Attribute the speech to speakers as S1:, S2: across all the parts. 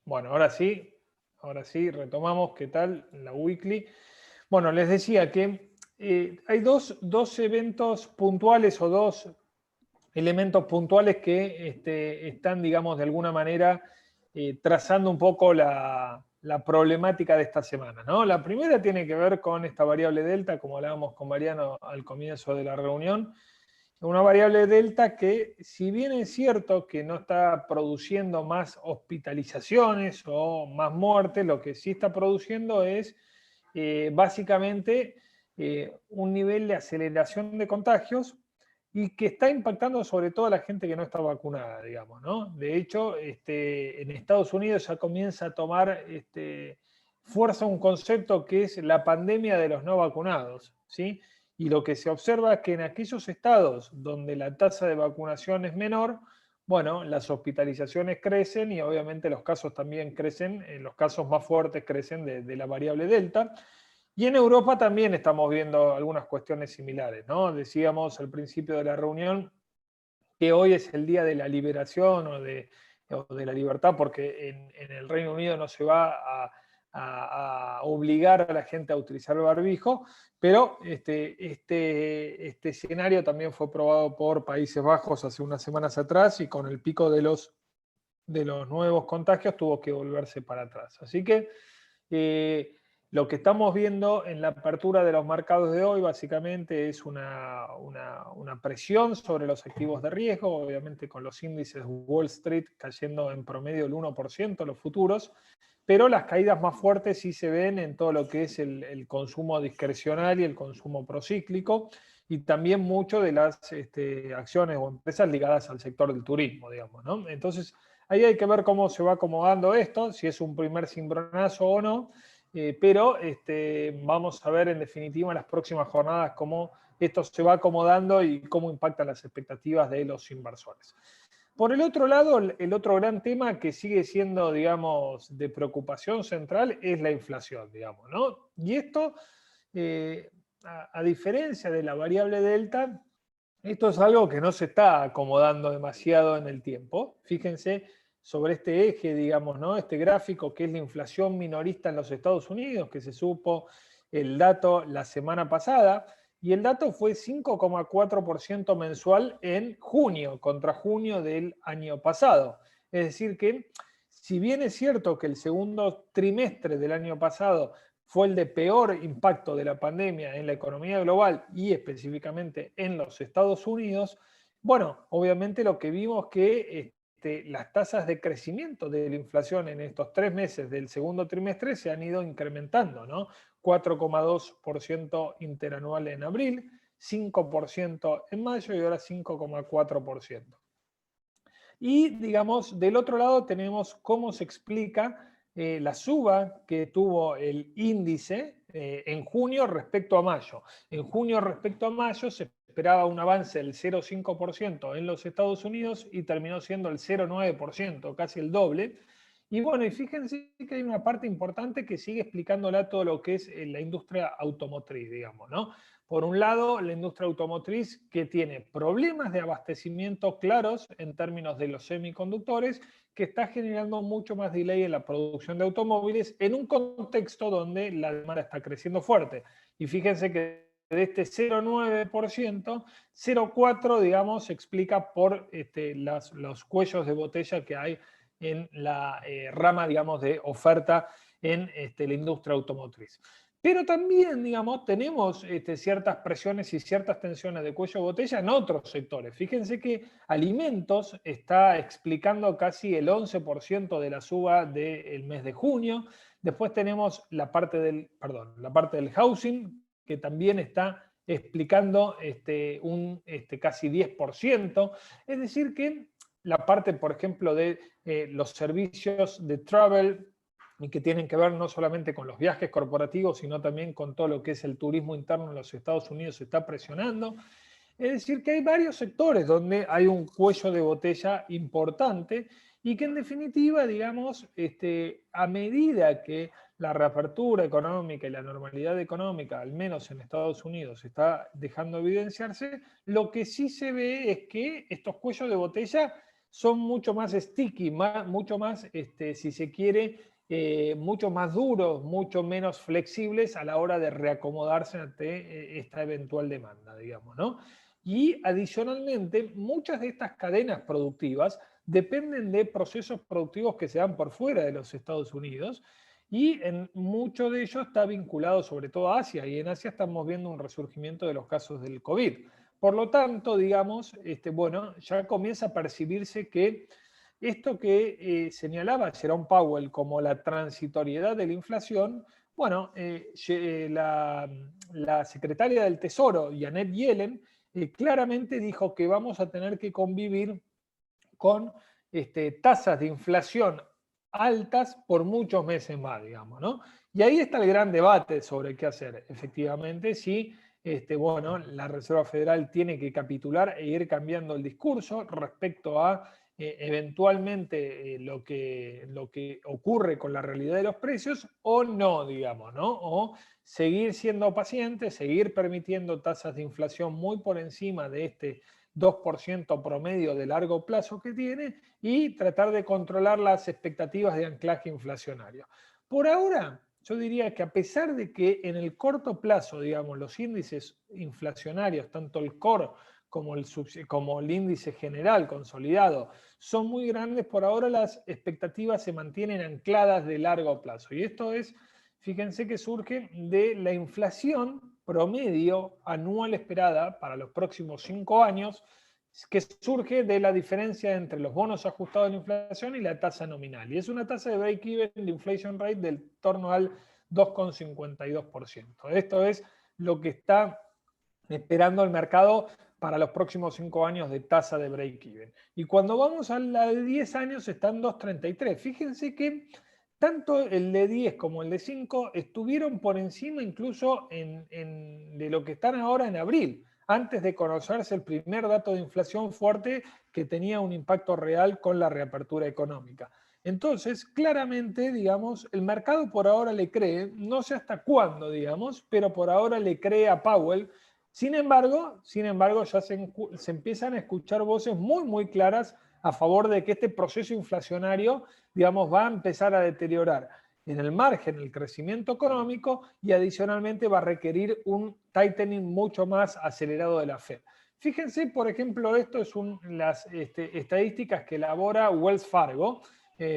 S1: Bueno, ahora sí, retomamos. ¿Qué tal la weekly? Bueno, les decía que hay dos eventos puntuales o dos elementos puntuales que están, digamos, de alguna manera trazando un poco la problemática de esta semana, ¿no? La primera tiene que ver con esta variable delta, como hablábamos con Mariano al comienzo de la reunión, una variable delta que, si bien es cierto que no está produciendo más hospitalizaciones o más muertes, lo que sí está produciendo es básicamente un nivel de aceleración de contagios y que está impactando sobre todo a la gente que no está vacunada, digamos, ¿no? De hecho, en Estados Unidos ya comienza a tomar fuerza un concepto que es la pandemia de los no vacunados, ¿sí? Y lo que se observa es que en aquellos estados donde la tasa de vacunación es menor, bueno, las hospitalizaciones crecen y obviamente los casos también crecen, los casos más fuertes crecen de la variable delta. Y en Europa también estamos viendo algunas cuestiones similares, ¿no? Decíamos al principio de la reunión que hoy es el día de la liberación o de la libertad, porque en el Reino Unido no se va a obligar a la gente a utilizar el barbijo, pero este escenario también fue probado por Países Bajos hace unas semanas atrás y con el pico de los nuevos contagios tuvo que volverse para atrás. Así que lo que estamos viendo en la apertura de los mercados de hoy básicamente es una presión sobre los activos de riesgo, obviamente con los índices Wall Street cayendo en promedio el 1% los futuros, pero las caídas más fuertes sí se ven en todo lo que es el consumo discrecional y el consumo procíclico, y también mucho de las acciones o empresas ligadas al sector del turismo, digamos, ¿no? Entonces, ahí hay que ver cómo se va acomodando esto, si es un primer cimbronazo o no, pero vamos a ver en definitiva en las próximas jornadas cómo esto se va acomodando y cómo impactan las expectativas de los inversores. Por el otro lado, el otro gran tema que sigue siendo, digamos, de preocupación central es la inflación, digamos, ¿no? Y esto, a diferencia de la variable delta, esto es algo que no se está acomodando demasiado en el tiempo. Fíjense sobre este eje, digamos, ¿no? Este gráfico que es la inflación minorista en los Estados Unidos, que se supo el dato la semana pasada, y el dato fue 5,4% mensual en junio, contra junio del año pasado. Es decir que, si bien es cierto que el segundo trimestre del año pasado fue el de peor impacto de la pandemia en la economía global y específicamente en los Estados Unidos, bueno, obviamente lo que vimos que las tasas de crecimiento de la inflación en estos 3 meses del segundo trimestre se han ido incrementando, ¿no? 4,2% interanual en abril, 5% en mayo y ahora 5,4%. Y, digamos, del otro lado tenemos cómo se explica la suba que tuvo el índice en junio respecto a mayo. En junio respecto a mayo se esperaba un avance del 0,5% en los Estados Unidos y terminó siendo el 0,9%, casi el doble. Y bueno, y fíjense que hay una parte importante que sigue explicándola todo lo que es la industria automotriz, digamos, ¿no? Por un lado, la industria automotriz que tiene problemas de abastecimiento claros en términos de los semiconductores, que está generando mucho más delay en la producción de automóviles en un contexto donde la demanda está creciendo fuerte. Y fíjense que de este 0,9%, 0,4%, digamos, se explica por los cuellos de botella que hay en la rama, digamos, de oferta en la industria automotriz. Pero también, digamos, tenemos ciertas presiones y ciertas tensiones de cuello de botella en otros sectores. Fíjense que alimentos está explicando casi el 11% de la suba del mes de junio. Después tenemos la parte del housing, que también está explicando un casi 10%. Es decir que la parte, por ejemplo, de los servicios de travel, y que tienen que ver no solamente con los viajes corporativos, sino también con todo lo que es el turismo interno en los Estados Unidos, se está presionando. Es decir, que hay varios sectores donde hay un cuello de botella importante y que en definitiva, digamos, a medida que la reapertura económica y la normalidad económica, al menos en Estados Unidos, está dejando evidenciarse, lo que sí se ve es que estos cuellos de botella son mucho más sticky, mucho más, si se quiere, mucho más duros, mucho menos flexibles a la hora de reacomodarse ante esta eventual demanda, digamos, ¿no? Y adicionalmente, muchas de estas cadenas productivas dependen de procesos productivos que se dan por fuera de los Estados Unidos y en mucho de ello está vinculado sobre todo a Asia, y en Asia estamos viendo un resurgimiento de los casos del COVID. Por lo tanto, digamos, bueno, ya comienza a percibirse que esto que señalaba Jerome Powell como la transitoriedad de la inflación, bueno, la secretaria del Tesoro, Janet Yellen, claramente dijo que vamos a tener que convivir con tasas de inflación altas por muchos meses más, digamos, ¿no? Y ahí está el gran debate sobre qué hacer. Efectivamente, si bueno, la Reserva Federal tiene que capitular e ir cambiando el discurso respecto a eventualmente lo que ocurre con la realidad de los precios o no, digamos, ¿no? O seguir siendo paciente, seguir permitiendo tasas de inflación muy por encima de este 2% promedio de largo plazo que tiene y tratar de controlar las expectativas de anclaje inflacionario. Por ahora, yo diría que a pesar de que en el corto plazo, digamos, los índices inflacionarios, tanto el core como el índice general consolidado, son muy grandes, por ahora las expectativas se mantienen ancladas de largo plazo. Y esto es, fíjense que surge de la inflación promedio anual esperada para los próximos 5 años, que surge de la diferencia entre los bonos ajustados de la inflación y la tasa nominal. Y es una tasa de break-even de inflation rate del torno al 2,52%. Esto es lo que está esperando el mercado para los próximos 5 años de tasa de break-even. Y cuando vamos a la de 10 años está en 2,33. Fíjense que tanto el de 10 como el de 5 estuvieron por encima incluso de lo que están ahora en abril, antes de conocerse el primer dato de inflación fuerte que tenía un impacto real con la reapertura económica. Entonces, claramente, digamos, el mercado por ahora le cree, no sé hasta cuándo, digamos, pero por ahora le cree a Powell. Sin embargo, ya se empiezan a escuchar voces muy, muy claras a favor de que este proceso inflacionario, digamos, va a empezar a deteriorar en el margen el crecimiento económico y adicionalmente va a requerir un tightening mucho más acelerado de la Fed. Fíjense, por ejemplo, esto es las estadísticas que elabora Wells Fargo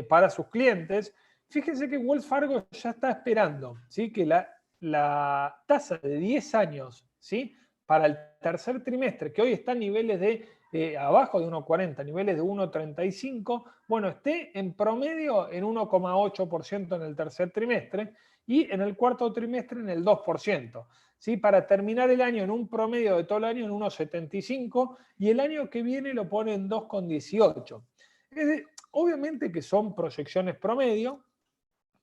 S1: para sus clientes. Fíjense que Wells Fargo ya está esperando, ¿sí?, que la tasa de 10 años, ¿sí?, para el tercer trimestre, que hoy está a niveles de abajo de 1,40, niveles de 1,35, bueno, esté en promedio en 1,8% en el tercer trimestre y en el cuarto trimestre en el 2%. ¿Sí? Para terminar el año en un promedio de todo el año en 1,75 y el año que viene lo pone en 2,18. Obviamente que son proyecciones promedio,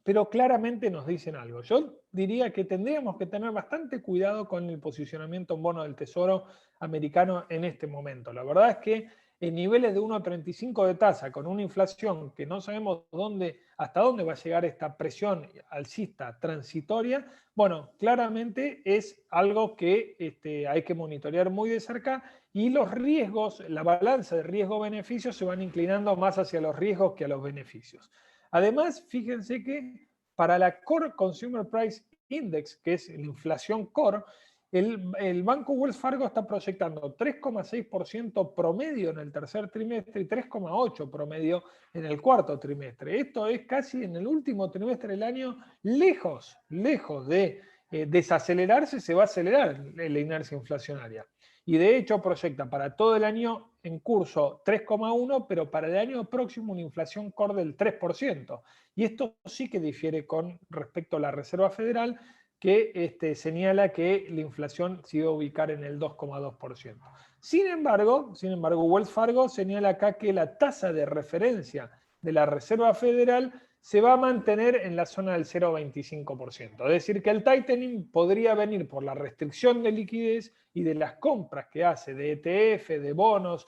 S1: pero claramente nos dicen algo. Yo diría que tendríamos que tener bastante cuidado con el posicionamiento en bono del Tesoro americano en este momento. La verdad es que en niveles de 1,35 de tasa, con una inflación que no sabemos hasta dónde va a llegar esta presión alcista transitoria, bueno, claramente es algo que hay que monitorear muy de cerca y los riesgos, la balanza de riesgo-beneficio se van inclinando más hacia los riesgos que a los beneficios. Además, fíjense que para la Core Consumer Price Index, que es la inflación core, el Banco Wells Fargo está proyectando 3,6% promedio en el tercer trimestre y 3,8% promedio en el cuarto trimestre. Esto es casi en el último trimestre del año, lejos de desacelerarse, se va a acelerar la inercia inflacionaria. Y de hecho proyecta para todo el año en curso 3,1, pero para el año próximo una inflación core del 3%. Y esto sí que difiere con respecto a la Reserva Federal, que señala que la inflación se iba a ubicar en el 2,2%. Sin embargo, Wells Fargo señala acá que la tasa de referencia de la Reserva Federal se va a mantener en la zona del 0,25%. Es decir, que el tightening podría venir por la restricción de liquidez y de las compras que hace de ETF, de bonos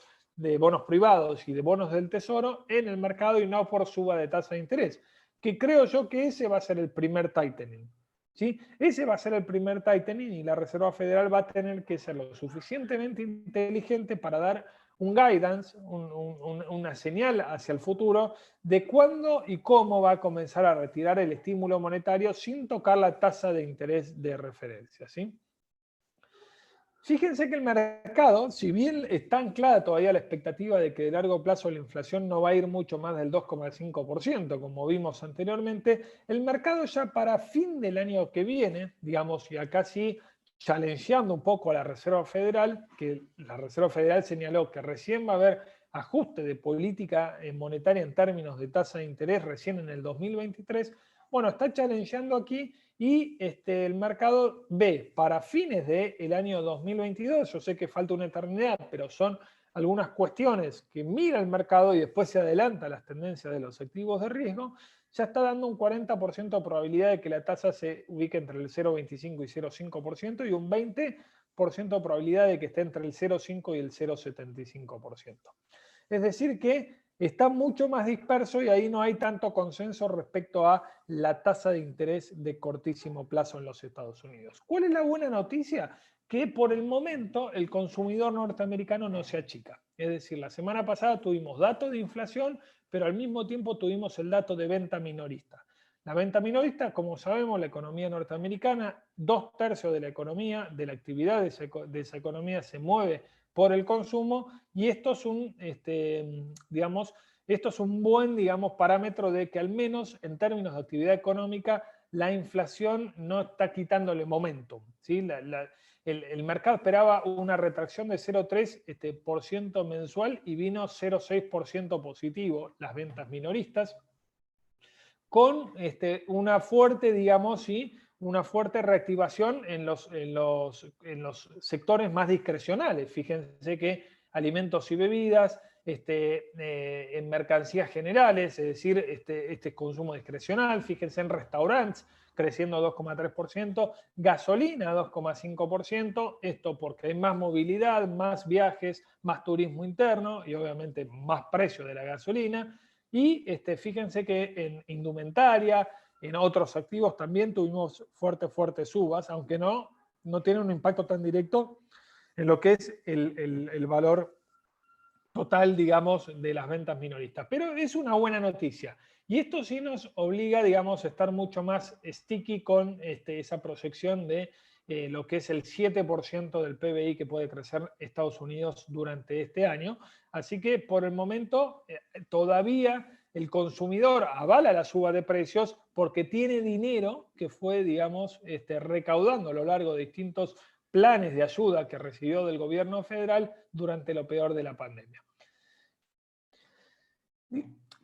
S1: privados y de bonos del Tesoro en el mercado y no por suba de tasa de interés. Que creo yo que ese va a ser el primer tightening. ¿Sí? Ese va a ser el primer tightening y la Reserva Federal va a tener que ser lo suficientemente inteligente para dar un guidance, una señal hacia el futuro de cuándo y cómo va a comenzar a retirar el estímulo monetario sin tocar la tasa de interés de referencia, ¿sí? Fíjense que el mercado, si bien está anclada todavía la expectativa de que de largo plazo la inflación no va a ir mucho más del 2,5%, como vimos anteriormente, el mercado ya para fin del año que viene, digamos, y acá sí challengeando un poco a la Reserva Federal, que la Reserva Federal señaló que recién va a haber ajuste de política monetaria en términos de tasa de interés recién en el 2023, bueno, está challengeando aquí y el mercado ve para fines del año 2022, yo sé que falta una eternidad, pero son algunas cuestiones que mira el mercado y después se adelanta a las tendencias de los activos de riesgo, ya está dando un 40% de probabilidad de que la tasa se ubique entre el 0,25 y 0,5% y un 20% de probabilidad de que esté entre el 0,5 y el 0,75%. Es decir que está mucho más disperso y ahí no hay tanto consenso respecto a la tasa de interés de cortísimo plazo en los Estados Unidos. ¿Cuál es la buena noticia? Que por el momento el consumidor norteamericano no se achica. Es decir, la semana pasada tuvimos datos de inflación, pero al mismo tiempo tuvimos el dato de venta minorista. La venta minorista, como sabemos, la economía norteamericana, 2/3 de la economía, de la actividad de esa economía se mueve por el consumo y esto es un, digamos, esto es un buen, digamos, parámetro de que al menos en términos de actividad económica la inflación no está quitándole momentum, ¿sí? El mercado esperaba una retracción de 0,3% mensual y vino 0,6% positivo las ventas minoristas, con una fuerte, digamos, ¿sí? Una fuerte reactivación en los sectores más discrecionales. Fíjense que alimentos y bebidas, en mercancías generales, es decir, este consumo discrecional, fíjense en restaurantes, creciendo 2,3%, gasolina 2,5%, esto porque hay más movilidad, más viajes, más turismo interno y obviamente más precio de la gasolina. Y fíjense que en indumentaria, en otros activos también tuvimos fuertes subas, aunque no tiene un impacto tan directo en lo que es el valor total, digamos, de las ventas minoristas. Pero es una buena noticia. Y esto sí nos obliga, digamos, a estar mucho más sticky con esa proyección de lo que es el 7% del PBI que puede crecer Estados Unidos durante este año. Así que por el momento todavía el consumidor avala la suba de precios porque tiene dinero que fue, digamos, recaudando a lo largo de distintos planes de ayuda que recibió del gobierno federal durante lo peor de la pandemia.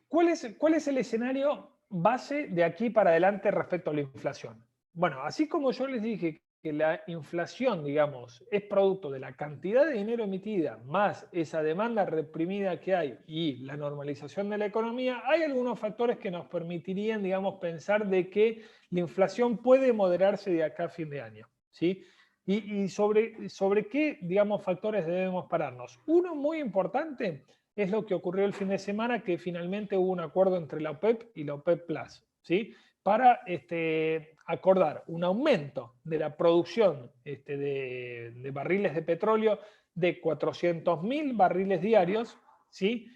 S1: ¿Cuál es el escenario base de aquí para adelante respecto a la inflación? Bueno, así como yo les dije que la inflación, digamos, es producto de la cantidad de dinero emitida más esa demanda reprimida que hay y la normalización de la economía, hay algunos factores que nos permitirían, digamos, pensar de que la inflación puede moderarse de acá a fin de año, ¿sí? Y sobre qué, digamos, factores debemos pararnos. Uno muy importante es lo que ocurrió el fin de semana, que finalmente hubo un acuerdo entre la OPEP y la OPEP Plus, ¿sí? Para acordar un aumento de la producción de barriles de petróleo de 400.000 barriles diarios, ¿sí?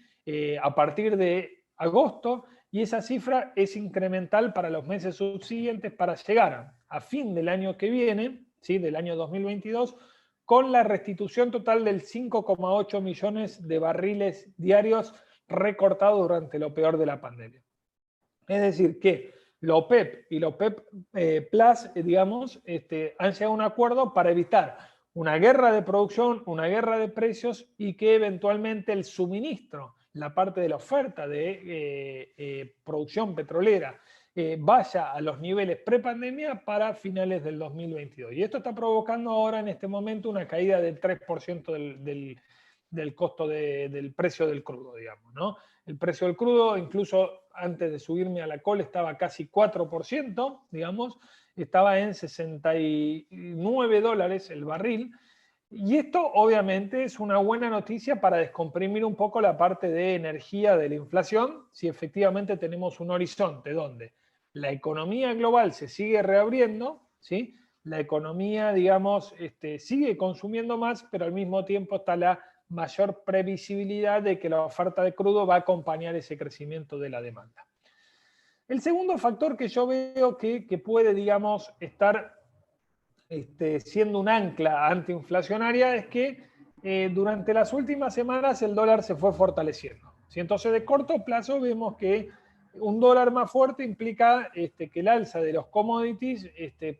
S1: A partir de agosto, y esa cifra es incremental para los meses subsiguientes para llegar a fin del año que viene, ¿sí? Del año 2022, con la restitución total del 5,8 millones de barriles diarios recortados durante lo peor de la pandemia. Es decir, que la OPEP y la OPEP Plus, digamos, han llegado a un acuerdo para evitar una guerra de producción, una guerra de precios y que eventualmente el suministro, la parte de la oferta de producción petrolera, vaya a los niveles prepandemia para finales del 2022. Y esto está provocando ahora en este momento una caída del 3% del costo del precio del crudo, digamos, ¿no? El precio del crudo, incluso antes de subirme a la cola, estaba casi 4%, digamos, estaba en $69 el barril. Y esto obviamente es una buena noticia para descomprimir un poco la parte de energía de la inflación, si efectivamente tenemos un horizonte donde la economía global se sigue reabriendo, ¿sí? La economía, digamos, sigue consumiendo más, pero al mismo tiempo está la mayor previsibilidad de que la oferta de crudo va a acompañar ese crecimiento de la demanda. El segundo factor que yo veo que puede, digamos, estar siendo un ancla antiinflacionaria es que durante las últimas semanas el dólar se fue fortaleciendo. ¿Sí? Entonces, de corto plazo vemos que un dólar más fuerte implica que el alza de los commodities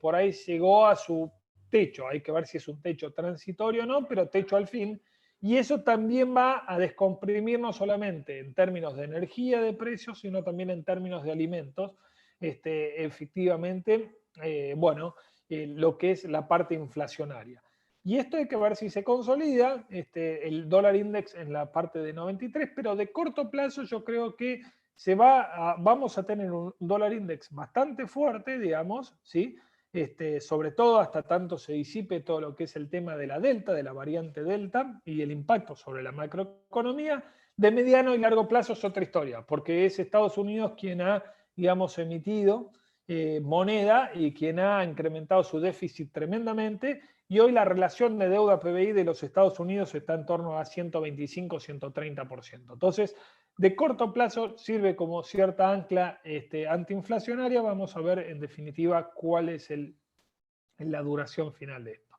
S1: por ahí llegó a su techo. Hay que ver si es un techo transitorio o no, pero techo al fin. Y eso también va a descomprimir no solamente en términos de energía de precios, sino también en términos de alimentos. Efectivamente, lo que es la parte inflacionaria. Y esto hay que ver si se consolida, el dólar index en la parte de 93, pero de corto plazo yo creo que vamos a tener un dólar index bastante fuerte, digamos, ¿sí? Sobre todo hasta tanto se disipe todo lo que es el tema de la delta, de la variante delta y el impacto sobre la macroeconomía. De mediano y largo plazo es otra historia, porque es Estados Unidos quien ha, digamos, emitido moneda y quien ha incrementado su déficit tremendamente, y hoy la relación de deuda PBI de los Estados Unidos está en torno a 125-130%. Entonces, de corto plazo sirve como cierta ancla antiinflacionaria. Vamos a ver en definitiva cuál es la duración final de esto.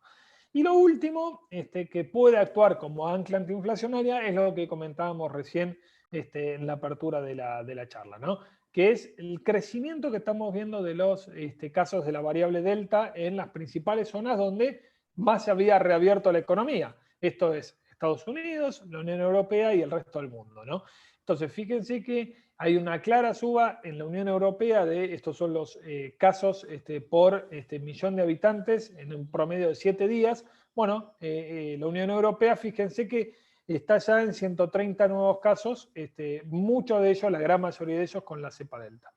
S1: Y lo último que puede actuar como ancla antiinflacionaria es lo que comentábamos recién en la apertura de la charla, ¿no? Que es el crecimiento que estamos viendo de los casos de la variable delta en las principales zonas donde más se había reabierto la economía. Esto es Estados Unidos, la Unión Europea y el resto del mundo, ¿no? Entonces, fíjense que hay una clara suba en la Unión Europea estos son los casos por millón de habitantes en un promedio de 7 días. Bueno, la Unión Europea, fíjense que está ya en 130 nuevos casos, muchos de ellos, la gran mayoría de ellos, con la cepa delta.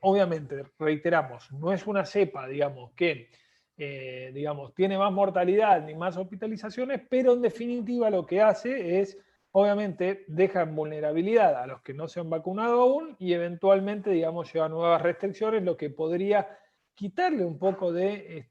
S1: Obviamente, reiteramos, no es una cepa, digamos, que tiene más mortalidad ni más hospitalizaciones, pero en definitiva lo que hace es, obviamente, deja en vulnerabilidad a los que no se han vacunado aún y eventualmente, digamos, lleva nuevas restricciones, lo que podría quitarle un poco de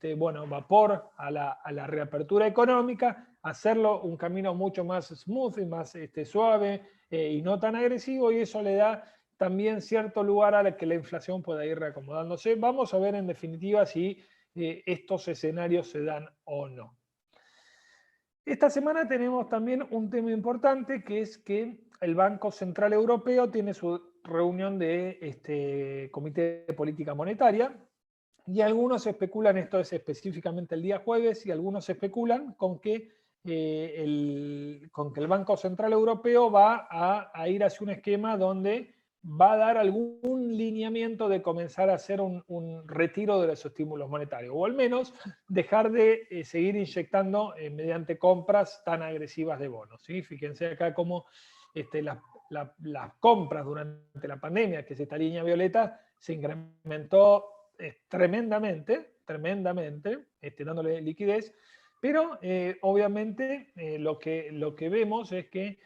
S1: vapor a la reapertura económica, hacerlo un camino mucho más smooth y más suave y no tan agresivo, y eso le da también cierto lugar a que la inflación pueda ir reacomodándose. Vamos a ver en definitiva si estos escenarios se dan o no. Esta semana tenemos también un tema importante, que es que el Banco Central Europeo tiene su reunión de Comité de Política Monetaria, y algunos especulan, esto es específicamente el día jueves, y algunos especulan con que el Banco Central Europeo va a ir hacia un esquema donde va a dar algún lineamiento de comenzar a hacer un retiro de los estímulos monetarios, o al menos dejar de seguir inyectando mediante compras tan agresivas de bonos. ¿Sí? Fíjense acá cómo las compras durante la pandemia, que es esta línea violeta, se incrementó tremendamente, dándole liquidez, pero obviamente lo que vemos es que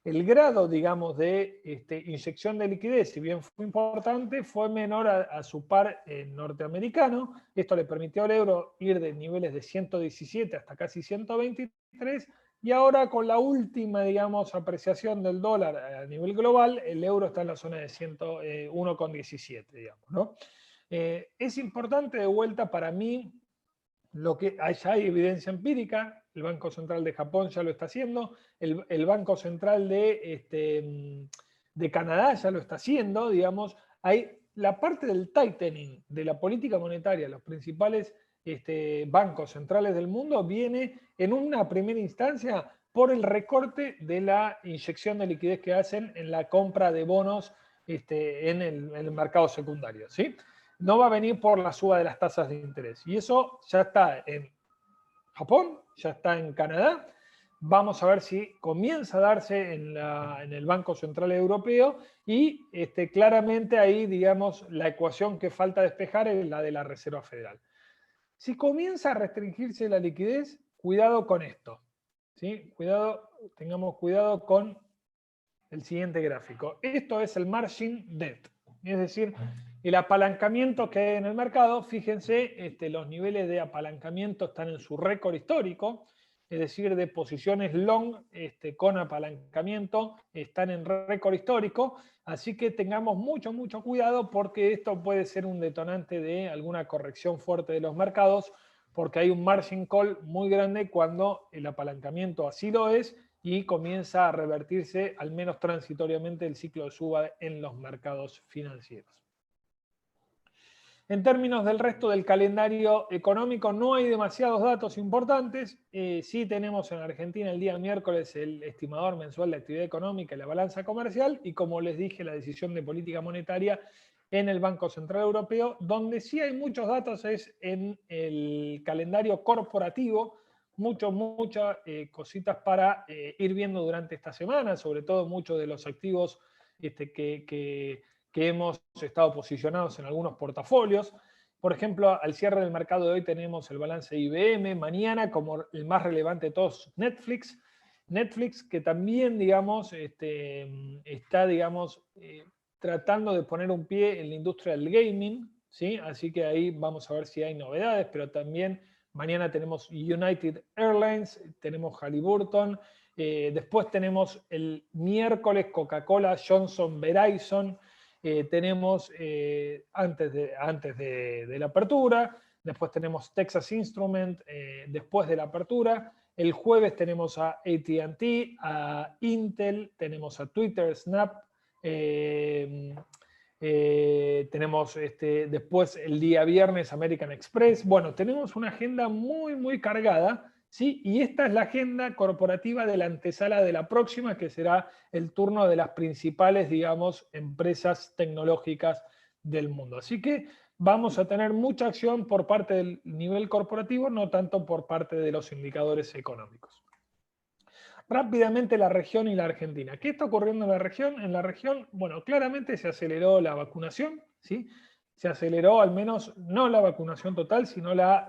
S1: el grado, digamos, de inyección de liquidez, si bien fue importante, fue menor a su par norteamericano. Esto le permitió al euro ir de niveles de 117 hasta casi 123, y ahora con la última, digamos, apreciación del dólar a nivel global, el euro está en la zona de 1,17, digamos, ¿no? Es importante de vuelta para mí lo que ya hay evidencia empírica. El Banco Central de Japón ya lo está haciendo, el Banco Central de Canadá ya lo está haciendo, digamos. Hay la parte del tightening de la política monetaria, los principales bancos centrales del mundo, viene en una primera instancia por el recorte de la inyección de liquidez que hacen en la compra de bonos en el mercado secundario, ¿sí? No va a venir por la suba de las tasas de interés. Y eso ya está en Japón, ya está en Canadá. Vamos a ver si comienza a darse en el Banco Central Europeo, y claramente ahí, digamos, la ecuación que falta despejar es la de la Reserva Federal. Si comienza a restringirse la liquidez, cuidado con esto, ¿sí? Tengamos cuidado con el siguiente gráfico. Esto es el margin debt, es decir, el apalancamiento que hay en el mercado. Fíjense, los niveles de apalancamiento están en su récord histórico. es decir, de posiciones long con apalancamiento, están en récord histórico, así que tengamos mucho, mucho cuidado porque esto puede ser un detonante de alguna corrección fuerte de los mercados, porque hay un margin call muy grande cuando el apalancamiento así lo es y comienza a revertirse, al menos transitoriamente, el ciclo de suba en los mercados financieros. En términos del resto del calendario económico, no hay demasiados datos importantes. Sí tenemos en Argentina el día miércoles el estimador mensual de actividad económica y la balanza comercial, y como les dije, la decisión de política monetaria en el Banco Central Europeo. Donde sí hay muchos datos es en el calendario corporativo, muchas cositas para ir viendo durante esta semana, sobre todo muchos de los activos que hemos estado posicionados en algunos portafolios. Por ejemplo, al cierre del mercado de hoy tenemos el balance de IBM, mañana como el más relevante de todos, Netflix. Netflix que también, digamos, está, digamos, tratando de poner un pie en la industria del gaming, ¿sí? Así que ahí vamos a ver si hay novedades, pero también mañana tenemos United Airlines, tenemos Halliburton, después tenemos el miércoles Coca-Cola, Johnson, Verizon, tenemos antes de la apertura, después tenemos Texas Instrument después de la apertura, el jueves tenemos a AT&T, a Intel, tenemos a Twitter, Snap, tenemos después el día viernes American Express. Bueno, tenemos una agenda muy, muy cargada, ¿sí? Y esta es la agenda corporativa de la antesala de la próxima, que será el turno de las principales, digamos, empresas tecnológicas del mundo. Así que vamos a tener mucha acción por parte del nivel corporativo, no tanto por parte de los indicadores económicos. Rápidamente la región y la Argentina. ¿Qué está ocurriendo en la región? En la región, bueno, claramente se aceleró la vacunación, ¿sí? Se aceleró al menos, no la vacunación total, sino la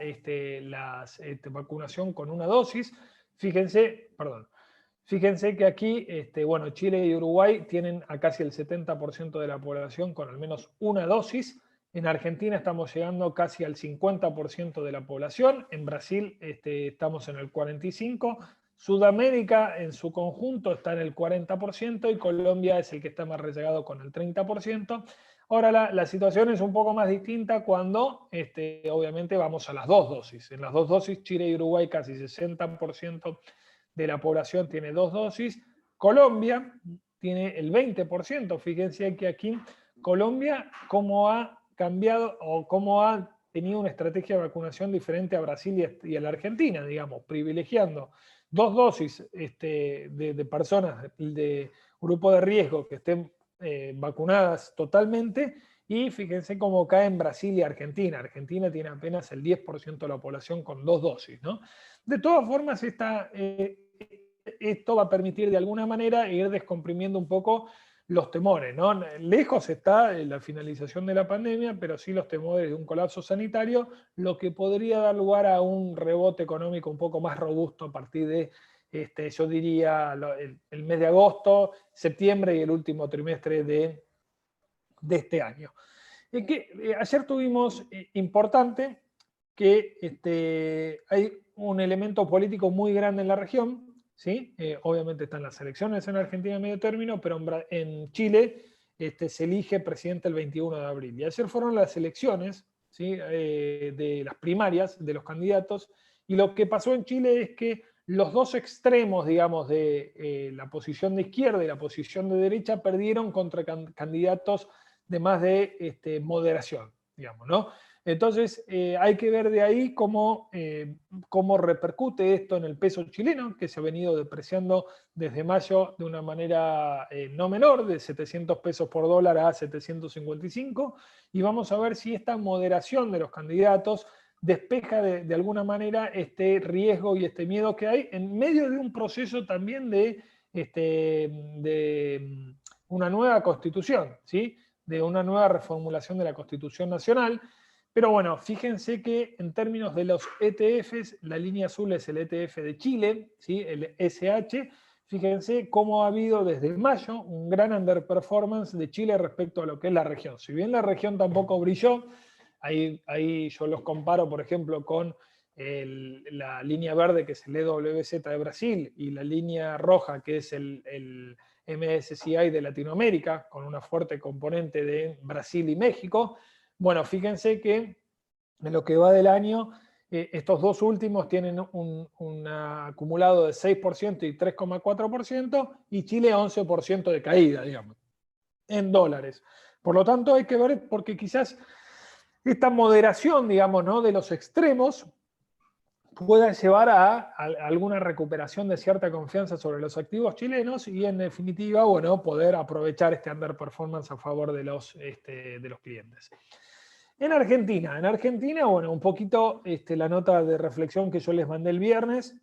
S1: vacunación con una dosis. Fíjense que aquí, bueno, Chile y Uruguay tienen a casi el 70% de la población con al menos una dosis. En Argentina estamos llegando casi al 50% de la población. En Brasil estamos en el 45%. Sudamérica en su conjunto está en el 40% y Colombia es el que está más rezagado con el 30%. Ahora la situación es un poco más distinta cuando obviamente vamos a las dos dosis. En las dos dosis, Chile y Uruguay casi 60% de la población tiene dos dosis. Colombia tiene el 20%. Fíjense que aquí Colombia cómo ha cambiado o cómo ha tenido una estrategia de vacunación diferente a Brasil y a la Argentina, digamos, privilegiando dos dosis de personas de grupo de riesgo que estén vacunadas totalmente, y fíjense cómo cae en Brasil y Argentina. Argentina tiene apenas el 10% de la población con dos dosis, ¿no? De todas formas, esto va a permitir de alguna manera ir descomprimiendo un poco los temores, ¿no? Lejos está la finalización de la pandemia, pero sí los temores de un colapso sanitario, lo que podría dar lugar a un rebote económico un poco más robusto a partir de, yo diría, el mes de agosto, septiembre y el último trimestre de este año. Ayer tuvimos importante que hay un elemento político muy grande en la región, ¿sí? Obviamente están las elecciones en Argentina a medio término, pero en Chile se elige presidente el 21 de abril. Y ayer fueron las elecciones, ¿sí? De las primarias de los candidatos, y lo que pasó en Chile es que los dos extremos, digamos, de la posición de izquierda y la posición de derecha perdieron contra candidatos de más de moderación, digamos, ¿no? Entonces, hay que ver de ahí cómo repercute esto en el peso chileno, que se ha venido depreciando desde mayo de una manera no menor, de 700 pesos por dólar a 755, y vamos a ver si esta moderación de los candidatos despeja de alguna manera este riesgo y este miedo que hay en medio de un proceso también de una nueva constitución, ¿sí? De una nueva reformulación de la Constitución Nacional. Pero bueno, fíjense que en términos de los ETFs, la línea azul es el ETF de Chile, ¿sí? El SH. Fíjense cómo ha habido desde mayo un gran underperformance de Chile respecto a lo que es la región. Si bien la región tampoco brilló, ahí yo los comparo, por ejemplo, con la línea verde, que es el EWZ de Brasil, y la línea roja, que es el MSCI de Latinoamérica, con una fuerte componente de Brasil y México. Bueno, fíjense que en lo que va del año, estos dos últimos tienen un acumulado de 6% y 3,4%, y Chile 11% de caída, digamos, en dólares. Por lo tanto, hay que ver, porque quizás esta moderación, digamos, ¿no?, de los extremos pueda llevar a alguna recuperación de cierta confianza sobre los activos chilenos y, en definitiva, bueno, poder aprovechar este underperformance a favor de los clientes. En Argentina, bueno, un poquito la nota de reflexión que yo les mandé el viernes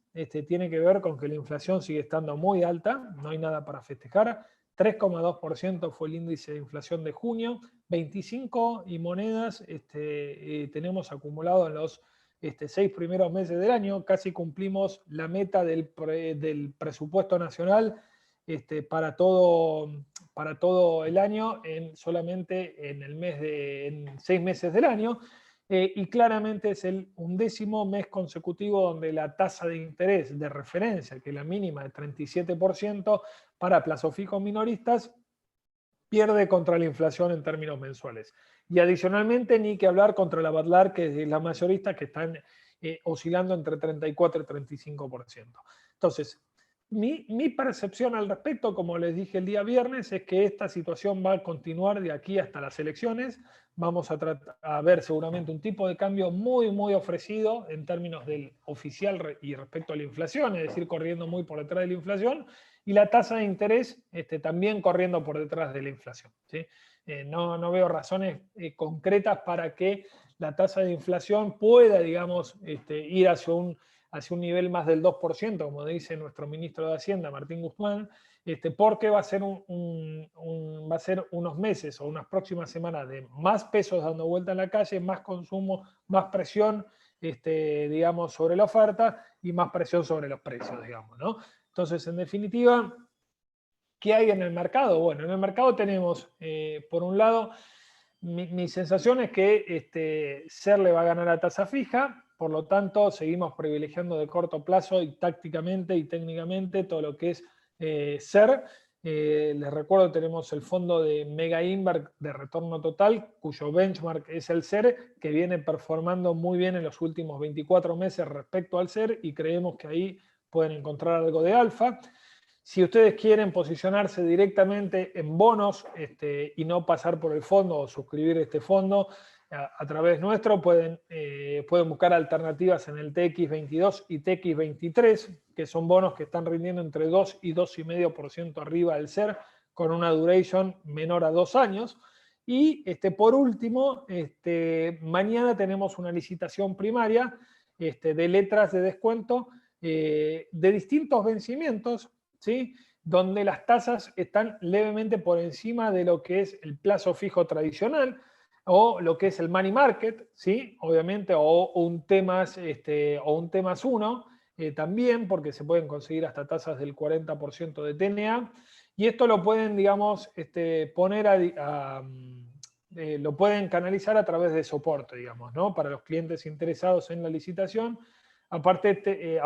S1: tiene que ver con que la inflación sigue estando muy alta, no hay nada para festejar. 3,2% fue el índice de inflación de junio, 25 y monedas tenemos acumulado en los 6 primeros meses del año. Casi cumplimos la meta del presupuesto nacional para todo el año, solamente en 6 meses del año, y claramente es el 11º mes consecutivo donde la tasa de interés de referencia, que es la mínima de 37% para plazos fijos minoristas, pierde contra la inflación en términos mensuales. Y adicionalmente, ni que hablar contra la Badlar, que es la mayorista, que están oscilando entre 34 y 35%. Entonces, mi percepción al respecto, como les dije el día viernes, es que esta situación va a continuar de aquí hasta las elecciones. Vamos a ver seguramente un tipo de cambio muy, muy ofrecido en términos del oficial y respecto a la inflación, es decir, corriendo muy por detrás de la inflación, y la tasa de interés también corriendo por detrás de la inflación, ¿sí? No veo razones concretas para que la tasa de inflación pueda, digamos, ir hacia un nivel más del 2%, como dice nuestro ministro de Hacienda, Martín Guzmán, porque va a ser unos meses o unas próximas semanas de más pesos dando vuelta en la calle, más consumo, más presión, digamos, sobre la oferta y más presión sobre los precios, digamos, ¿no? Entonces, en definitiva, ¿qué hay en el mercado? Bueno, en el mercado tenemos, por un lado, mi sensación es que SER le va a ganar a tasa fija, por lo tanto, seguimos privilegiando de corto plazo y tácticamente y técnicamente todo lo que es SER. Les recuerdo, tenemos el fondo de Mega Inverg de retorno total, cuyo benchmark es el SER, que viene performando muy bien en los últimos 24 meses respecto al SER, y creemos que ahí pueden encontrar algo de alfa. Si ustedes quieren posicionarse directamente en bonos y no pasar por el fondo o suscribir este fondo a través nuestro, pueden buscar alternativas en el TX22 y TX23, que son bonos que están rindiendo entre 2 y 2,5% arriba del SER, con una duration menor a 2 años. Y por último, mañana tenemos una licitación primaria de letras de descuento de distintos vencimientos, ¿sí?, donde las tasas están levemente por encima de lo que es el plazo fijo tradicional o lo que es el money market, ¿sí?, obviamente, o un T más 1, también, porque se pueden conseguir hasta tasas del 40% de TNA, y esto lo pueden, digamos, lo pueden canalizar a través de soporte, digamos, ¿no?, para los clientes interesados en la licitación. Aparte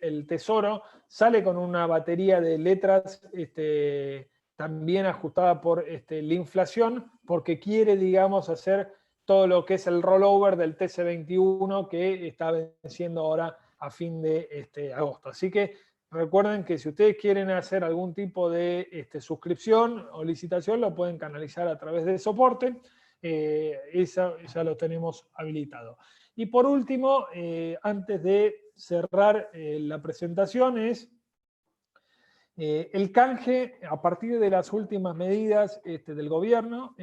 S1: el Tesoro sale con una batería de letras también ajustada por la inflación, porque quiere, digamos, hacer todo lo que es el rollover del TC21 que está venciendo ahora a fin de agosto. Así que recuerden que si ustedes quieren hacer algún tipo de suscripción o licitación, lo pueden canalizar a través de soporte. Ya lo tenemos habilitado. Y por último, antes de cerrar la presentación, es el canje a partir de las últimas medidas del gobierno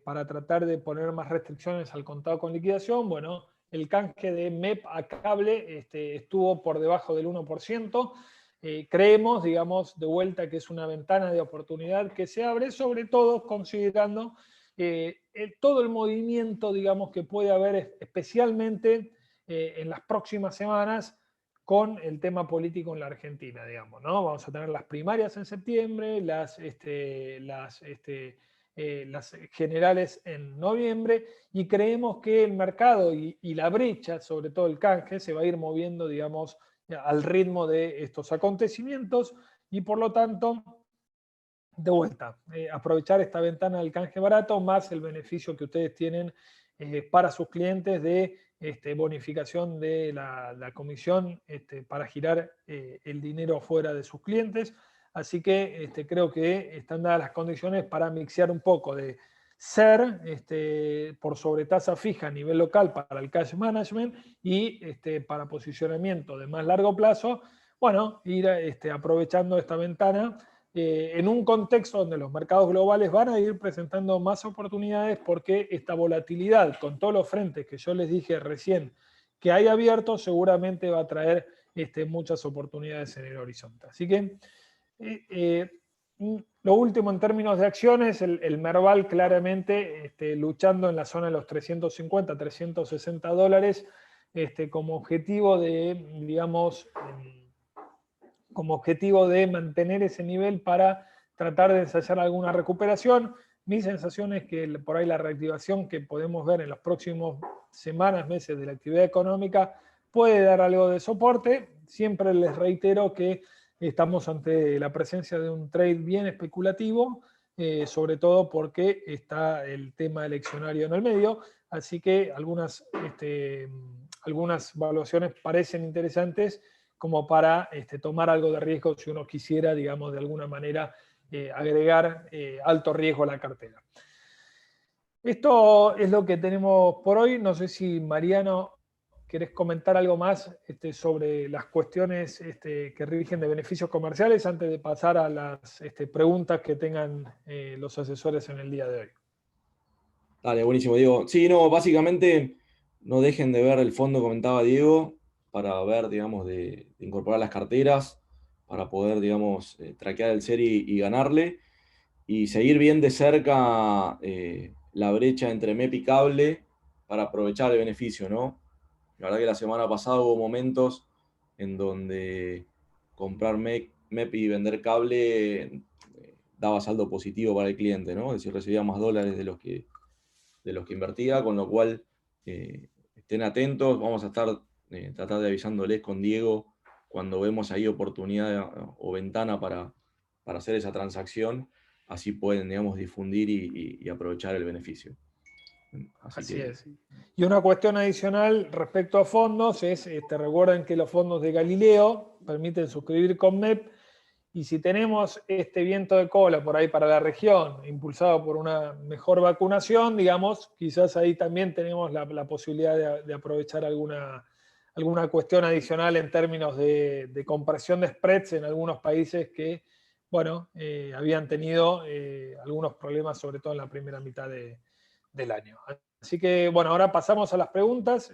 S1: para tratar de poner más restricciones al contado con liquidación. Bueno, el canje de MEP a cable estuvo por debajo del 1%. Creemos, digamos, de vuelta, que es una ventana de oportunidad que se abre, sobre todo considerando todo el movimiento, digamos, que puede haber, especialmente en las próximas semanas, con el tema político en la Argentina, digamos, ¿no? Vamos a tener las primarias en septiembre, las generales en noviembre, y creemos que el mercado y la brecha, sobre todo el canje, se va a ir moviendo, digamos, al ritmo de estos acontecimientos, y por lo tanto, de vuelta, aprovechar esta ventana del canje barato, más el beneficio que ustedes tienen para sus clientes de bonificación de la comisión para girar el dinero fuera de sus clientes. Así que creo que están dadas las condiciones para mixear un poco de ser por sobre tasa fija a nivel local para el cash management y para posicionamiento de más largo plazo, bueno, ir aprovechando esta ventana en un contexto donde los mercados globales van a ir presentando más oportunidades, porque esta volatilidad con todos los frentes que yo les dije recién que hay abiertos seguramente va a traer muchas oportunidades en el horizonte. Así que lo último en términos de acciones, el Merval claramente luchando en la zona de los 350, 360 dólares como objetivo de, digamos, como objetivo de mantener ese nivel para tratar de ensayar alguna recuperación. Mi sensación es que por ahí la reactivación que podemos ver en los próximos semanas, meses de la actividad económica puede dar algo de soporte. Siempre les reitero que estamos ante la presencia de un trade bien especulativo, sobre todo porque está el tema eleccionario en el medio, así que algunas valuaciones parecen interesantes como para tomar algo de riesgo si uno quisiera, digamos, de alguna manera agregar alto riesgo a la cartera. Esto es lo que tenemos por hoy. No sé si, Mariano, querés comentar algo más sobre las cuestiones que rigen de beneficios comerciales antes de pasar a las preguntas que tengan los asesores en el día de hoy.
S2: Dale, buenísimo, Diego. Sí, no, básicamente no dejen de ver el fondo, comentaba Diego, para ver, digamos, de incorporar las carteras, para poder, digamos, traquear el serie y ganarle, y seguir bien de cerca la brecha entre MEP y cable para aprovechar el beneficio, ¿no? La verdad que la semana pasada hubo momentos en donde comprar MEP y vender cable daba saldo positivo para el cliente, ¿no? Es decir, recibía más dólares de los que invertía, con lo cual estén atentos. Vamos a estar tratar de avisándoles con Diego cuando vemos ahí oportunidad o ventana para hacer esa transacción, así pueden, digamos, difundir y aprovechar el beneficio.
S1: Así es. Y una cuestión adicional respecto a fondos es, recuerden que los fondos de Galileo permiten suscribir con MEP, y si tenemos este viento de cola por ahí para la región, impulsado por una mejor vacunación, digamos, quizás ahí también tenemos la posibilidad de aprovechar alguna cuestión adicional en términos de compresión de spreads en algunos países que, bueno, habían tenido algunos problemas, sobre todo en la primera mitad del año. Así que, bueno, ahora pasamos a las preguntas,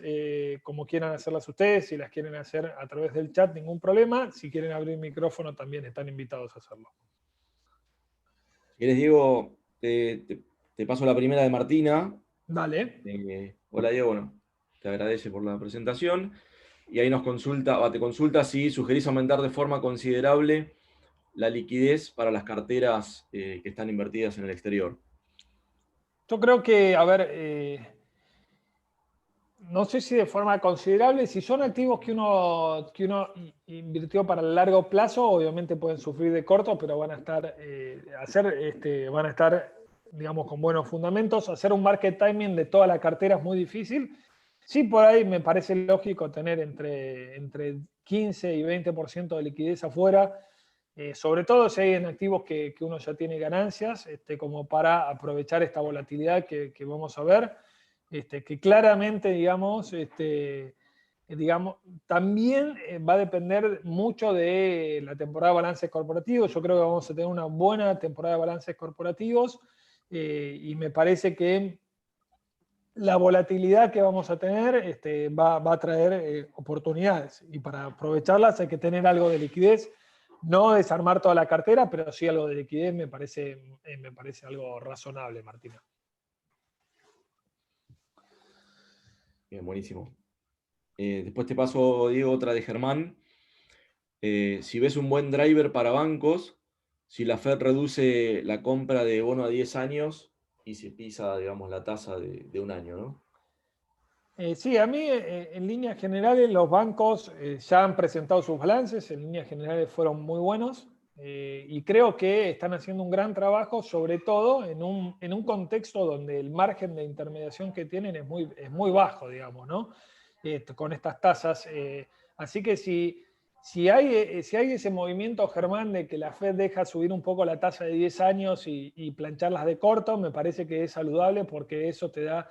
S1: como quieran hacerlas ustedes. Si las quieren hacer a través del chat, ningún problema. Si quieren abrir micrófono, también están invitados a hacerlo.
S2: Si querés, Diego, te paso la primera de Martina.
S1: Dale.
S2: Hola, Diego, bueno, te agradece por la presentación. Y ahí te consulta si sugerís aumentar de forma considerable la liquidez para las carteras que están invertidas en el exterior.
S1: Yo creo que, a ver, no sé si de forma considerable. Si son activos que uno invirtió para el largo plazo, obviamente pueden sufrir de corto, pero van a estar, van a estar, digamos, con buenos fundamentos. Hacer un market timing de toda la cartera es muy difícil. Sí, por ahí me parece lógico tener entre 15 y 20% de liquidez afuera, sobre todo si hay en activos que uno ya tiene ganancias, como para aprovechar esta volatilidad que vamos a ver. Que claramente, digamos, también va a depender mucho de la temporada de balances corporativos. Yo creo que vamos a tener una buena temporada de balances corporativos, y me parece que la volatilidad que vamos a tener va a traer oportunidades, y para aprovecharlas hay que tener algo de liquidez. No desarmar toda la cartera, pero sí algo de liquidez me parece algo razonable, Martina.
S2: Bien, buenísimo. Después te paso, Diego, otra de Germán. Si ves un buen driver para bancos, si la Fed reduce la compra de bono a 10 años y se pisa, digamos, la tasa de un año, ¿no?
S1: Sí, a mí en líneas generales los bancos ya han presentado sus balances, en líneas generales fueron muy buenos y creo que están haciendo un gran trabajo, sobre todo en un contexto donde el margen de intermediación que tienen es muy bajo, digamos, ¿no? Con estas tasas. Así que si hay ese movimiento, Germán, de que la Fed deja subir un poco la tasa de 10 años y plancharlas de corto, me parece que es saludable porque eso te da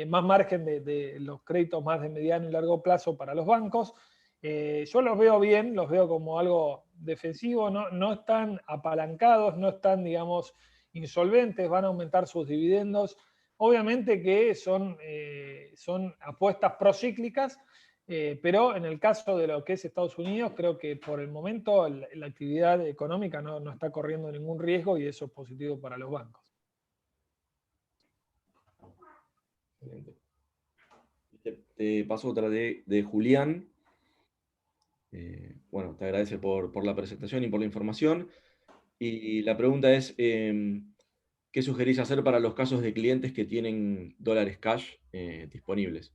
S1: más margen de los créditos más de mediano y largo plazo para los bancos. Yo los veo bien, los veo como algo defensivo, no están apalancados, no están, digamos, insolventes, van a aumentar sus dividendos. Obviamente que son apuestas procíclicas, pero en el caso de lo que es Estados Unidos, creo que por el momento la actividad económica no está corriendo ningún riesgo y eso es positivo para los bancos.
S2: Excelente. Te paso otra de Julián. Bueno, te agradece por la presentación y por la información. Y la pregunta es, ¿qué sugerís hacer para los casos de clientes que tienen dólares cash disponibles?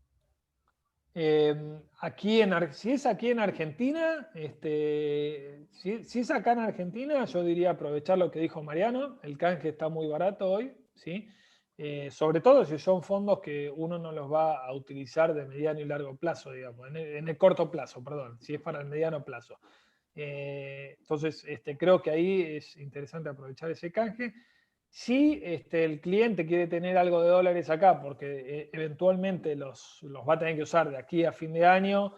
S1: Si es aquí en Argentina, si es acá en Argentina, yo diría aprovechar lo que dijo Mariano, el canje está muy barato hoy, ¿sí? Sobre todo si son fondos que uno no los va a utilizar de mediano y largo plazo, digamos, en el corto plazo, perdón, si es para el mediano plazo. Entonces, creo que ahí es interesante aprovechar ese canje. Si el cliente quiere tener algo de dólares acá, porque eventualmente los va a tener que usar de aquí a fin de año,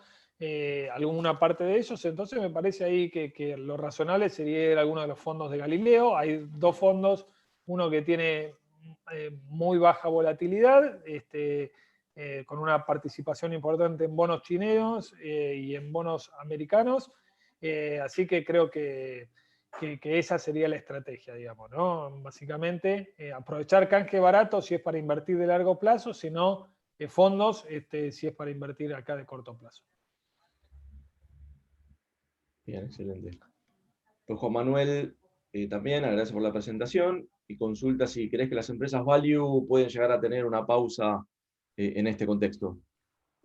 S1: alguna parte de ellos, entonces me parece ahí que lo razonable sería ir a alguno de los fondos de Galileo. Hay dos fondos, uno que tiene muy baja volatilidad, con una participación importante en bonos chilenos y en bonos americanos. Así que creo que esa sería la estrategia, digamos, ¿no? Básicamente, aprovechar canje barato si es para invertir de largo plazo, si no, fondos si es para invertir acá de corto plazo.
S2: Bien, excelente. Pues Juan Manuel también agradece por la presentación y consulta si crees que las empresas value pueden llegar a tener una pausa en este contexto.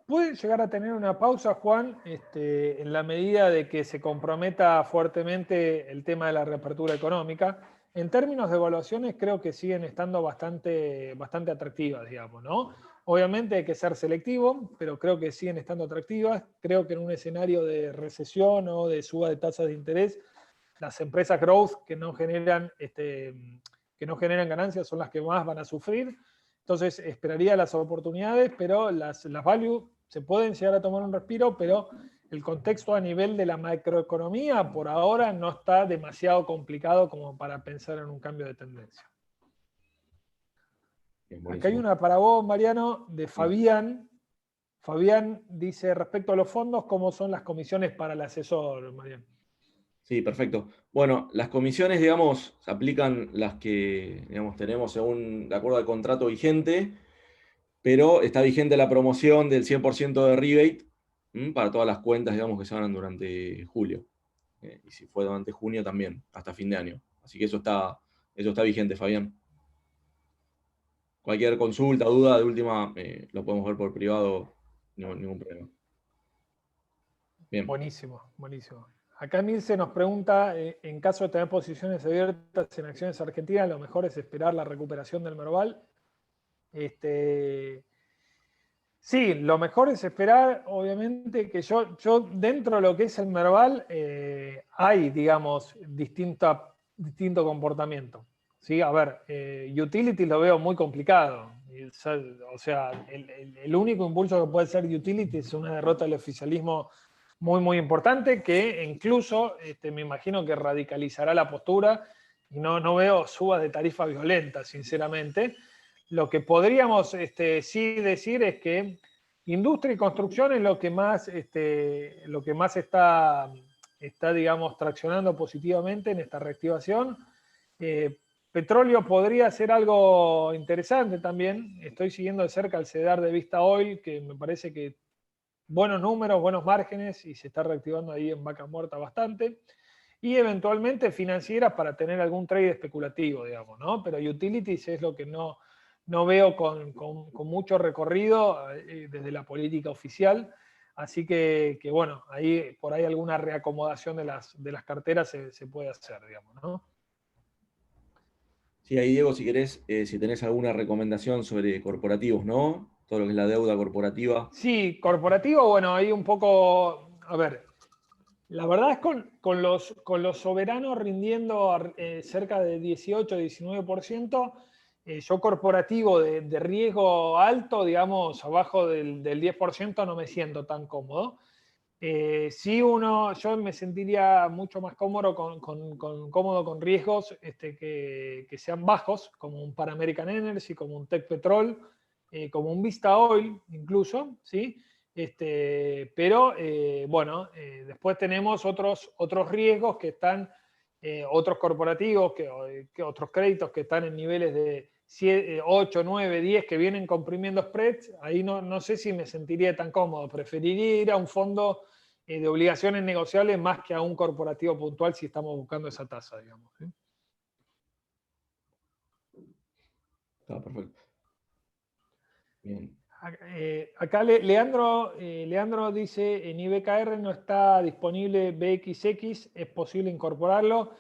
S1: Puede llegar a tener una pausa, Juan, en la medida de que se comprometa fuertemente el tema de la reapertura económica. En términos de evaluaciones, creo que siguen estando bastante atractivas, digamos, ¿no? Obviamente hay que ser selectivo, pero creo que siguen estando atractivas. Creo que en un escenario de recesión o de suba de tasas de interés, las empresas growth que no generan ganancias son las que más van a sufrir. Entonces esperaría las oportunidades, pero las value se pueden llegar a tomar un respiro, pero el contexto a nivel de la macroeconomía por ahora no está demasiado complicado como para pensar en un cambio de tendencia.
S2: Bien,
S1: Acá hay
S2: buenísimo.
S1: una para vos, Mariano, de
S2: Sí.
S1: Fabián. Fabián dice, respecto a los fondos, ¿cómo son las comisiones para el asesor, Mariano?
S2: Sí, perfecto. Bueno, las comisiones, digamos, se aplican las que, digamos, tenemos según, de acuerdo al contrato vigente, pero está vigente la promoción del 100% de rebate para todas las cuentas, digamos, que se abran durante julio. Y si fue durante junio también, hasta fin de año. Así que eso está vigente, Fabián. Cualquier consulta, duda, de última, lo podemos ver por privado, ningún problema. Bien.
S1: Buenísimo, buenísimo. Acá Milce nos pregunta, en caso de tener posiciones abiertas en acciones argentinas, lo mejor es esperar la recuperación del Merval. Sí, lo mejor es esperar, obviamente, que yo dentro de lo que es el Merval, hay, digamos, distinto comportamiento. ¿Sí? A ver, utility lo veo muy complicado. O sea, el único impulso que puede ser utility es una derrota del oficialismo muy importante, que incluso me imagino que radicalizará la postura y no veo subas de tarifa violentas, sinceramente. Lo que podríamos sí decir es que industria y construcción es lo que más está, digamos, traccionando positivamente en esta reactivación. Petróleo podría ser algo interesante también. Estoy siguiendo de cerca el CEDAR de Vista Oil, que me parece que buenos números, buenos márgenes y se está reactivando ahí en vaca muerta bastante. y eventualmente financieras para tener algún trade especulativo, digamos, ¿no? Pero utilities es lo que no veo con mucho recorrido desde la política oficial. Así que, bueno, ahí por ahí alguna reacomodación de las carteras se puede hacer, digamos, ¿no?
S2: Sí, ahí Diego, si querés, si tenés alguna recomendación sobre corporativos, ¿no? Todo lo que es la deuda corporativa.
S1: Sí, corporativo, bueno, ahí un poco, a ver, la verdad es con los soberanos rindiendo cerca de 18-19%, yo corporativo de riesgo alto, digamos, abajo del 10% no me siento tan cómodo. Sí, yo me sentiría mucho más cómodo cómodo con riesgos que sean bajos, como un Pan American Energy, como un Tech Petrol, como un Vista Oil incluso, ¿sí? Pero bueno, después tenemos otros riesgos que están, otros corporativos, que otros créditos que están en niveles de 8, 9, 10 que vienen comprimiendo spreads. Ahí no sé si me sentiría tan cómodo. Preferiría ir a un fondo de obligaciones negociables más que a un corporativo puntual si estamos buscando esa tasa, digamos. ¿Sí?
S2: Está perfecto. Bien.
S1: Acá Leandro dice, en IBKR no está disponible BXX, ¿es posible incorporarlo?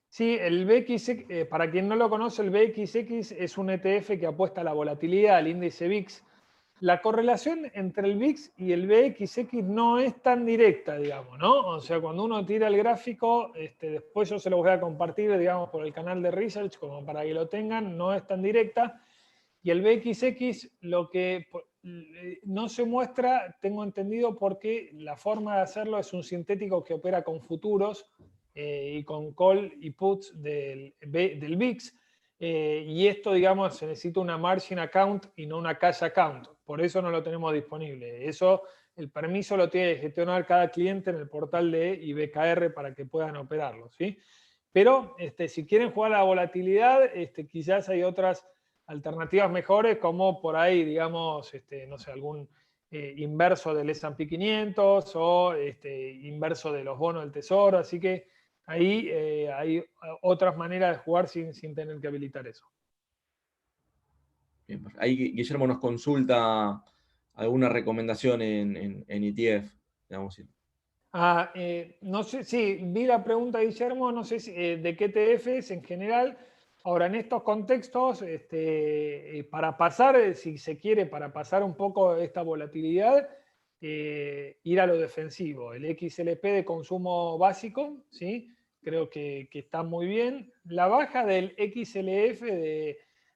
S1: Sí, el BXX, para quien no lo conoce, el BXX es un ETF que apuesta a la volatilidad, al índice VIX. La correlación entre el VIX y el BXX no es tan directa, digamos, ¿no? O sea, cuando uno tira el gráfico, después yo se lo voy a compartir, digamos, por el canal de Research, como para que lo tengan, no es tan directa. Y el BXX lo que no se muestra, tengo entendido, porque la forma de hacerlo es un sintético que opera con futuros y con call y puts del VIX. Y esto, digamos, se necesita una margin account y no una cash account. Por eso no lo tenemos disponible. Eso, el permiso lo tiene que gestionar cada cliente en el portal de IBKR para que puedan operarlo, ¿sí? Pero si quieren jugar a la volatilidad, quizás hay otras alternativas mejores, como por ahí, digamos, no sé, algún inverso del S&P 500 o inverso de los bonos del tesoro. Así que ahí hay otras maneras de jugar sin tener que habilitar eso.
S2: Bien, perfecto. Ahí Guillermo nos consulta alguna recomendación en ETF, digamos.
S1: No sé, sí, vi la pregunta de Guillermo, no sé de qué ETFs en general. Ahora, en estos contextos, para pasar, si se quiere, para pasar un poco esta volatilidad, ir a lo defensivo. El XLP de consumo básico, ¿sí? Creo que está muy bien. La baja del XLF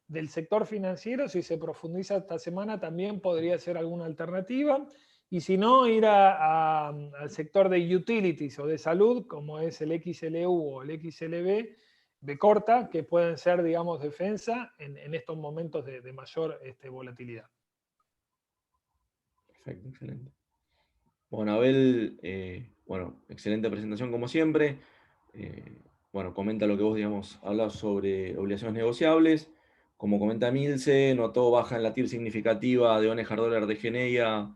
S1: del sector financiero, si se profundiza esta semana, también podría ser alguna alternativa. Y si no, ir al sector de utilities o de salud, como es el XLU o el XLB, de corta, que pueden ser, digamos, defensa en estos momentos de mayor volatilidad.
S2: Perfecto, excelente. Bueno, Abel, bueno, excelente presentación como siempre. Bueno, comenta lo que vos, digamos, hablas sobre obligaciones negociables. Como comenta Milce, notó baja en la TIR significativa de Onejar dólar de Geneia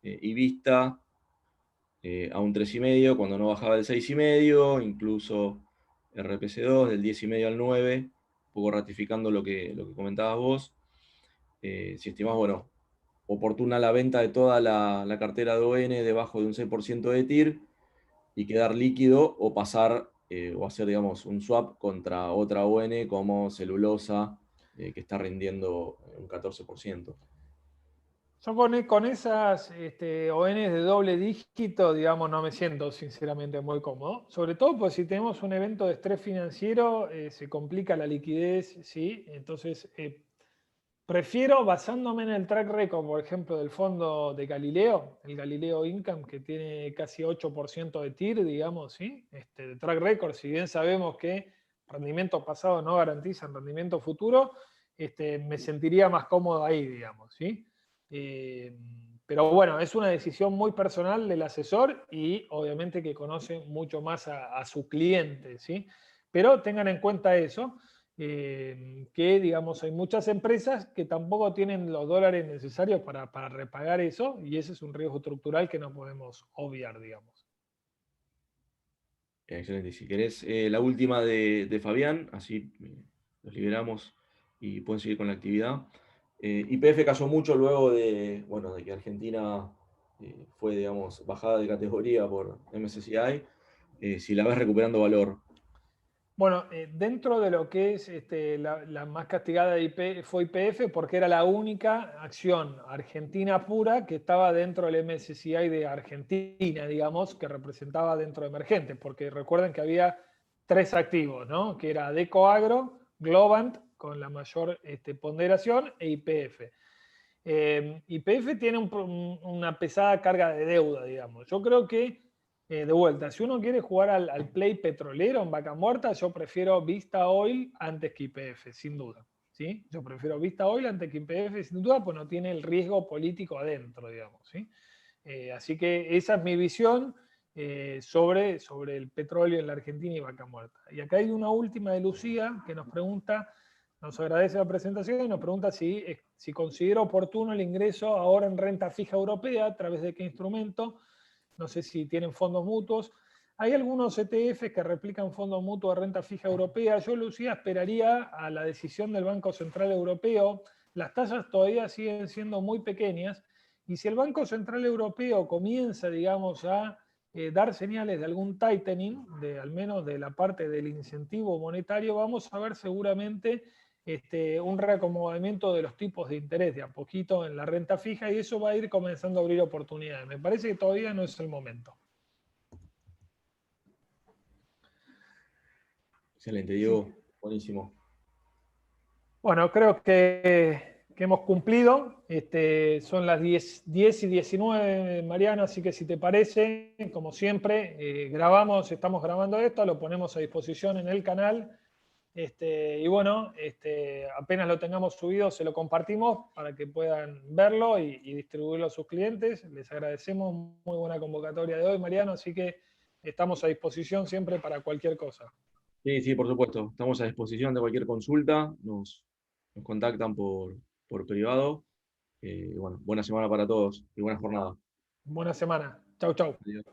S2: y Vista a un 3,5 cuando no bajaba del 6,5, incluso RPC2 del 10,5 al 9, un poco ratificando lo que comentabas vos. Si estimás, bueno, oportuna la venta de toda la cartera de ON debajo de un 6% de TIR y quedar líquido o pasar o hacer, digamos, un swap contra otra ON como celulosa que está rindiendo un 14%.
S1: Yo con esas ONs de doble dígito, digamos, no me siento sinceramente muy cómodo. Sobre todo porque si tenemos un evento de estrés financiero, se complica la liquidez, ¿sí? Entonces, prefiero, basándome en el track record, por ejemplo, del fondo de Galileo, el Galileo Income, que tiene casi 8% de TIR, digamos, ¿sí? De track record, si bien sabemos que rendimientos pasados no garantizan rendimiento futuro, me sentiría más cómodo ahí, digamos, ¿sí? Pero bueno, es una decisión muy personal del asesor y obviamente que conoce mucho más a su cliente, ¿sí? Pero tengan en cuenta eso, que digamos hay muchas empresas que tampoco tienen los dólares necesarios para repagar eso y ese es un riesgo estructural que no podemos obviar, digamos.
S2: Excelente. Si querés, la última de Fabián, así los liberamos y pueden seguir con la actividad. YPF cayó mucho luego de, bueno, de que Argentina fue, digamos, bajada de categoría por MSCI. Si la ves recuperando valor.
S1: Bueno, dentro de lo que es la más castigada de fue YPF porque era la única acción argentina pura que estaba dentro del MSCI de Argentina, digamos, que representaba dentro de emergentes, porque recuerden que había tres activos, ¿no? Que era Decoagro, Globant, con la mayor ponderación, e YPF. YPF tiene una pesada carga de deuda, digamos. Yo creo que, de vuelta, si uno quiere jugar al play petrolero en vaca muerta, yo prefiero Vista Oil antes que YPF, sin duda. ¿Sí? Yo prefiero Vista Oil antes que YPF, sin duda, pues no tiene el riesgo político adentro, digamos. ¿Sí? Así que esa es mi visión sobre el petróleo en la Argentina y vaca muerta. Y acá hay una última de Lucía que nos pregunta, nos agradece la presentación y nos pregunta si considera oportuno el ingreso ahora en renta fija europea, a través de qué instrumento. No sé si tienen fondos mutuos. Hay algunos ETFs que replican fondos mutuos de renta fija europea. Yo, Lucía, esperaría a la decisión del Banco Central Europeo. Las tasas todavía siguen siendo muy pequeñas. Y si el Banco Central Europeo comienza, digamos, a dar señales de algún tightening, al menos de la parte del incentivo monetario, vamos a ver seguramente un reacomodamiento de los tipos de interés de a poquito en la renta fija, y eso va a ir comenzando a abrir oportunidades. Me parece que todavía no es el momento.
S2: Excelente, Diego. Buenísimo.
S1: Bueno, creo que hemos cumplido. Son las 10:19, Mariano, así que si te parece, como siempre, estamos grabando esto, lo ponemos a disposición en el canal. Y bueno, apenas lo tengamos subido, se lo compartimos para que puedan verlo y distribuirlo a sus clientes. Les agradecemos, muy buena convocatoria de hoy, Mariano, así que estamos a disposición siempre para cualquier cosa.
S2: Sí, sí, por supuesto. Estamos a disposición de cualquier consulta. Nos contactan por privado. Bueno, buena semana para todos y buena jornada.
S1: Buena semana. Chau, chau.
S2: Adiós.